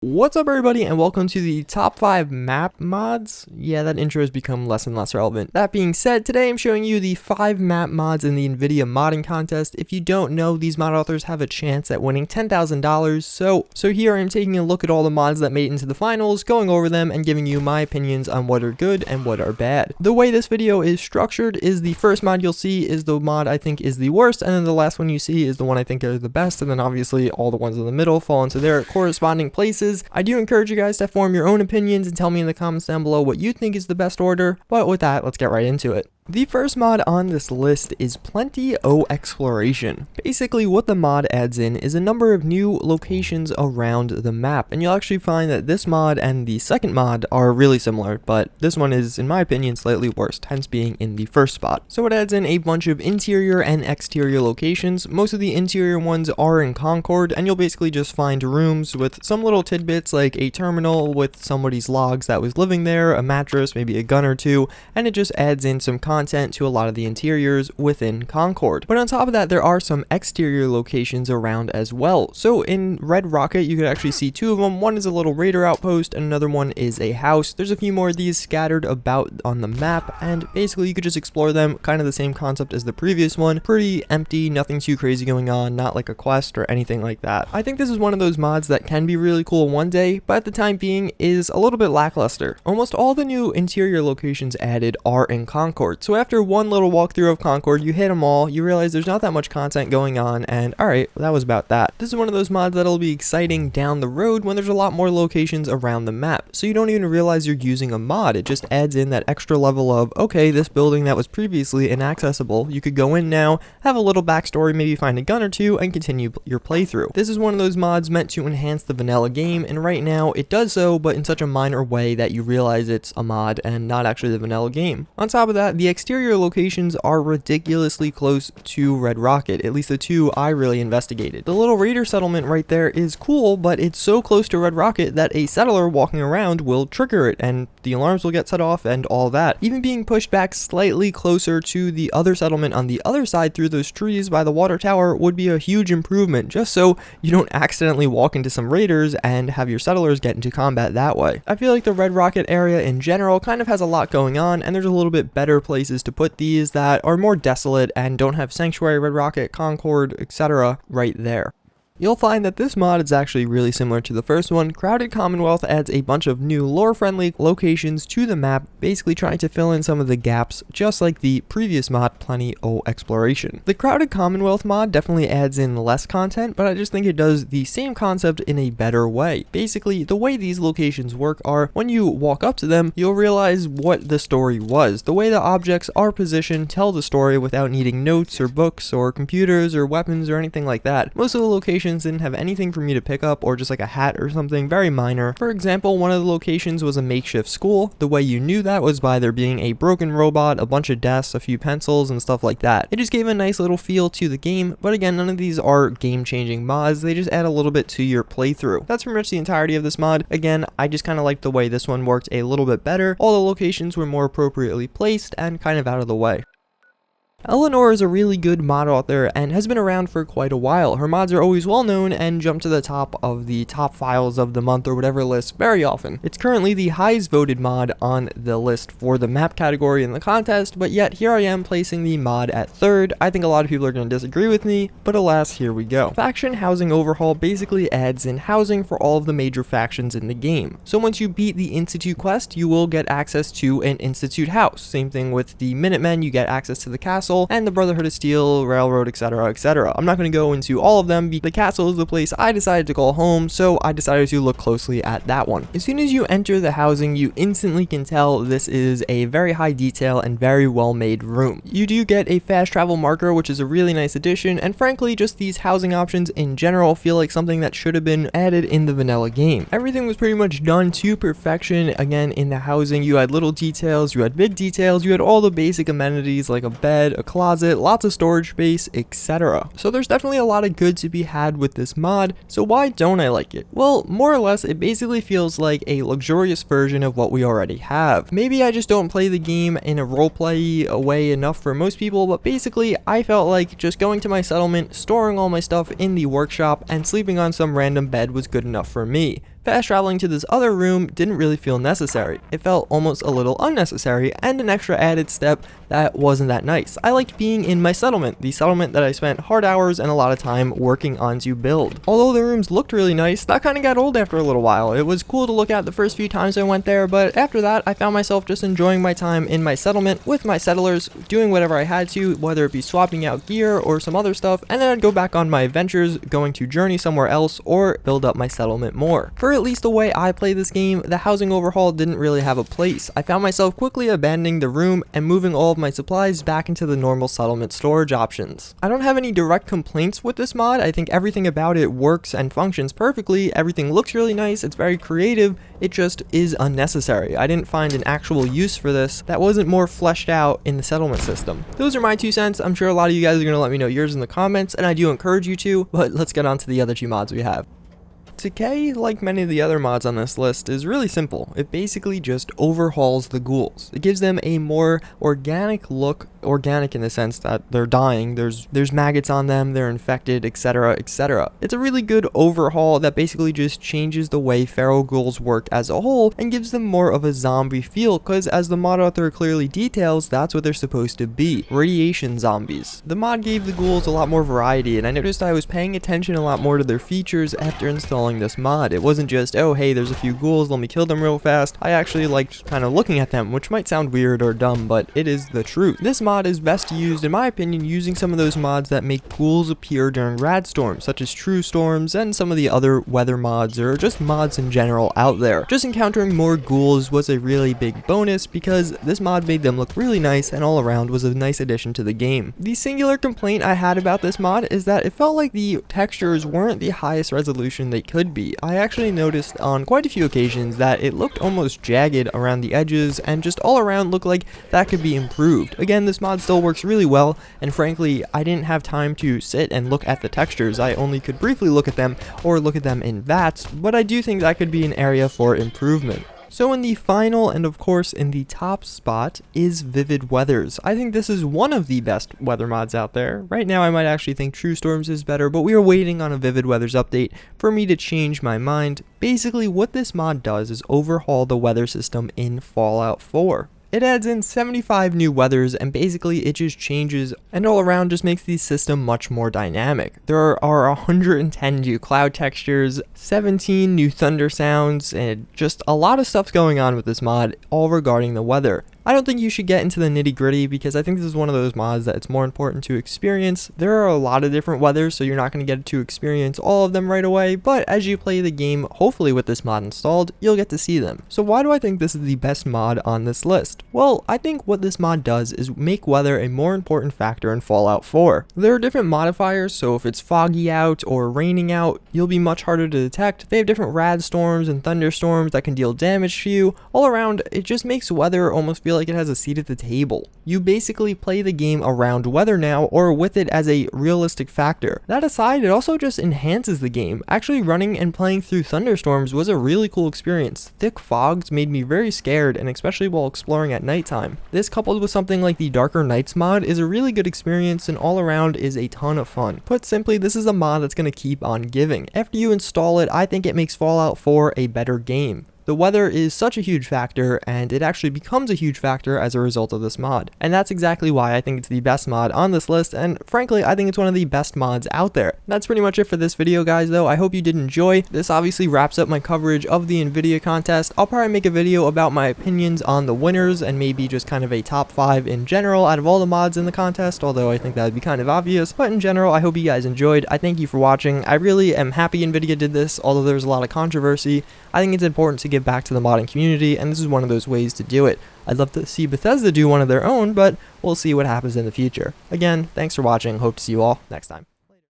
What's up everybody and welcome to the top 5 map mods. Yeah, that intro has become less and less relevant. That being said, today I'm showing you the 5 map mods in the Nvidia modding contest. If you don't know, these mod authors have a chance at winning $10,000. So here I'm taking a look at all the mods that made it into the finals, going over them and giving you my opinions on what are good and what are bad. The way this video is structured is the first mod you'll see is the mod I think is the worst, and then the last one you see is the one I think are the best, and then obviously all the ones in the middle fall into their corresponding places. I do encourage you guys to form your own opinions and tell me in the comments down below what you think is the best order, but with that, let's get right into it. The first mod on this list is Plenty O Exploration. Basically, what the mod adds in is a number of new locations around the map, and you'll actually find that this mod and the second mod are really similar, but this one is, in my opinion, slightly worse, hence being in the first spot. So it adds in a bunch of interior and exterior locations. Most of the interior ones are in Concord, and you'll basically just find rooms with some little tidbits like a terminal with somebody's logs that was living there, a mattress, maybe a gun or two, and it just adds in some content to a lot of the interiors within Concord. But on top of that, there are some exterior locations around as well. So in Red Rocket, you could actually see two of them. One is a little raider outpost and another one is a house. There's a few more of these scattered about on the map, and basically you could just explore them, kind of the same concept as the previous one. Pretty empty, nothing too crazy going on, not like a quest or anything like that. I think this is one of those mods that can be really cool one day, but at the time being is a little bit lackluster. Almost all the new interior locations added are in Concord. So after one little walkthrough of Concord, you hit them all, you realize there's not that much content going on, and alright, that was about that. This is one of those mods that'll be exciting down the road when there's a lot more locations around the map, so you don't even realize you're using a mod. It just adds in that extra level of, okay, this building that was previously inaccessible, you could go in now, have a little backstory, maybe find a gun or two, and continue your playthrough. This is one of those mods meant to enhance the vanilla game, and right now it does so, but in such a minor way that you realize it's a mod and not actually the vanilla game. On top of that, the exterior locations are ridiculously close to Red Rocket, at least the two I really investigated. The little raider settlement right there is cool, but it's so close to Red Rocket that a settler walking around will trigger it and the alarms will get set off and all that. Even being pushed back slightly closer to the other settlement on the other side through those trees by the water tower would be a huge improvement, just so you don't accidentally walk into some raiders and have your settlers get into combat that way. I feel like the Red Rocket area in general kind of has a lot going on, and there's a little bit better places to put these that are more desolate and don't have Sanctuary, Red Rocket, Concord, etc. right there. You'll find that this mod is actually really similar to the first one. Crowded Commonwealth adds a bunch of new lore-friendly locations to the map, basically trying to fill in some of the gaps, just like the previous mod, Plenty O Exploration. The Crowded Commonwealth mod definitely adds in less content, but I just think it does the same concept in a better way. Basically, the way these locations work are, when you walk up to them, you'll realize what the story was. The way the objects are positioned tell the story without needing notes or books or computers or weapons or anything like that. Most of the locations didn't have anything for me to pick up, or just like a hat or something very minor. For example, one of the locations was a makeshift school. The way you knew that was by there being a broken robot, a bunch of desks, a few pencils, and stuff like that. It just gave a nice little feel to the game, but again, none of these are game-changing mods. They just add a little bit to your playthrough. That's pretty much the entirety of this mod. Again, I just kind of liked the way this one worked a little bit better. All the locations were more appropriately placed and kind of out of the way. Eleanor is a really good mod author and has been around for quite a while. Her mods are always well known and jump to the top of the top files of the month or whatever list very often. It's currently the highest voted mod on the list for the map category in the contest, but yet here I am placing the mod at third. I think a lot of people are going to disagree with me, but alas, here we go. Faction Housing Overhaul basically adds in housing for all of the major factions in the game. So once you beat the Institute quest, you will get access to an Institute house. Same thing with the Minutemen, you get access to the castle, and the Brotherhood of Steel, Railroad, etc., etc. I'm not going to go into all of them. The castle is the place I decided to call home, so I decided to look closely at that one. As soon as you enter the housing, you instantly can tell this is a very high detail and very well made room. You do get a fast travel marker, which is a really nice addition, and frankly, just these housing options in general feel like something that should have been added in the vanilla game. Everything was pretty much done to perfection. Again, in the housing, you had little details, you had big details, you had all the basic amenities like a bed, a closet, lots of storage space, etc. So there's definitely a lot of good to be had with this mod, so why don't I like it? Well, more or less, it basically feels like a luxurious version of what we already have. Maybe I just don't play the game in a roleplay way enough for most people, but basically, I felt like just going to my settlement, storing all my stuff in the workshop, and sleeping on some random bed was good enough for me. fast traveling to this other room didn't really feel necessary. It felt almost a little unnecessary and an extra added step that wasn't that nice. I liked being in my settlement, the settlement that I spent hard hours and a lot of time working on to build. Although the rooms looked really nice, that kind of got old after a little while. It was cool to look at the first few times I went there, but after that I found myself just enjoying my time in my settlement with my settlers, doing whatever I had to, whether it be swapping out gear or some other stuff, and then I'd go back on my adventures, going to journey somewhere else or build up my settlement more. For at least the way I play this game, the housing overhaul didn't really have a place. I found myself quickly abandoning the room and moving all of my supplies back into the normal settlement storage options. I don't have any direct complaints with this mod. I think everything about it works and functions perfectly. Everything looks really nice. It's very creative. It just is unnecessary. I didn't find an actual use for this that wasn't more fleshed out in the settlement system. Those are my 2 cents. I'm sure a lot of you guys are going to let me know yours in the comments, and I do encourage you to, but let's get on to the other 2 mods we have. D.E.C.A.Y, like many of the other mods on this list, is really simple. It basically just overhauls the ghouls. It gives them a more organic look, organic in the sense that they're dying, there's maggots on them, they're infected, etc, etc. It's a really good overhaul that basically just changes the way feral ghouls work as a whole and gives them more of a zombie feel, because as the mod author clearly details, that's what they're supposed to be, radiation zombies. The mod gave the ghouls a lot more variety, and I noticed I was paying attention a lot more to their features after installing this mod. It wasn't just, oh hey, there's a few ghouls, let me kill them real fast. I actually liked kind of looking at them, which might sound weird or dumb, but it is the truth. This mod is best used, in my opinion, using some of those mods that make ghouls appear during rad storms, such as true storms and some of the other weather mods or just mods in general out there. Just encountering more ghouls was a really big bonus because this mod made them look really nice and all around was a nice addition to the game. The singular complaint I had about this mod is that it felt like the textures weren't the highest resolution they could be. I actually noticed on quite a few occasions that it looked almost jagged around the edges and just all around looked like that could be improved. Again, this mod still works really well, and frankly I didn't have time to sit and look at the textures. I only could briefly look at them or look at them in VATs, but I do think that could be an area for improvement. So in the final and of course in the top spot is Vivid Weathers. I think this is one of the best weather mods out there. Right now I might actually think True Storms is better, but we are waiting on a Vivid Weathers update for me to change my mind. Basically what this mod does is overhaul the weather system in Fallout 4. It adds in 75 new weathers and basically it just changes and all around just makes the system much more dynamic. There are 110 new cloud textures, 17 new thunder sounds, and just a lot of stuff going on with this mod all regarding the weather. I don't think you should get into the nitty gritty because I think this is one of those mods that it's more important to experience. There are a lot of different weathers, so you're not going to get to experience all of them right away, but as you play the game, hopefully with this mod installed, you'll get to see them. So why do I think this is the best mod on this list? Well, I think what this mod does is make weather a more important factor in Fallout 4. There are different modifiers, so if it's foggy out or raining out, you'll be much harder to detect. They have different rad storms and thunderstorms that can deal damage to you. All around, it just makes weather almost feel like it has a seat at the table. You basically play the game around weather now or with it as a realistic factor. That aside, it also just enhances the game. Actually running and playing through thunderstorms was a really cool experience. Thick fogs made me very scared, and especially while exploring at nighttime. This coupled with something like the Darker Nights mod is a really good experience and all around is a ton of fun. Put simply, this is a mod that's going to keep on giving. After you install it, I think it makes Fallout 4 a better game. The weather is such a huge factor, and it actually becomes a huge factor as a result of this mod. And that's exactly why I think it's the best mod on this list, and frankly, I think it's one of the best mods out there. That's pretty much it for this video, guys, though. I hope you did enjoy. This obviously wraps up my coverage of the Nvidia contest. I'll probably make a video about my opinions on the winners, and maybe just kind of a top 5 in general out of all the mods in the contest, although I think that would be kind of obvious. But in general, I hope you guys enjoyed. I thank you for watching. I really am happy Nvidia did this, although there's a lot of controversy. I think it's important to give back to the modding community, and this is one of those ways to do it. I'd love to see Bethesda do one of their own, but we'll see what happens in the future. Again, thanks for watching. Hope to see you all next time.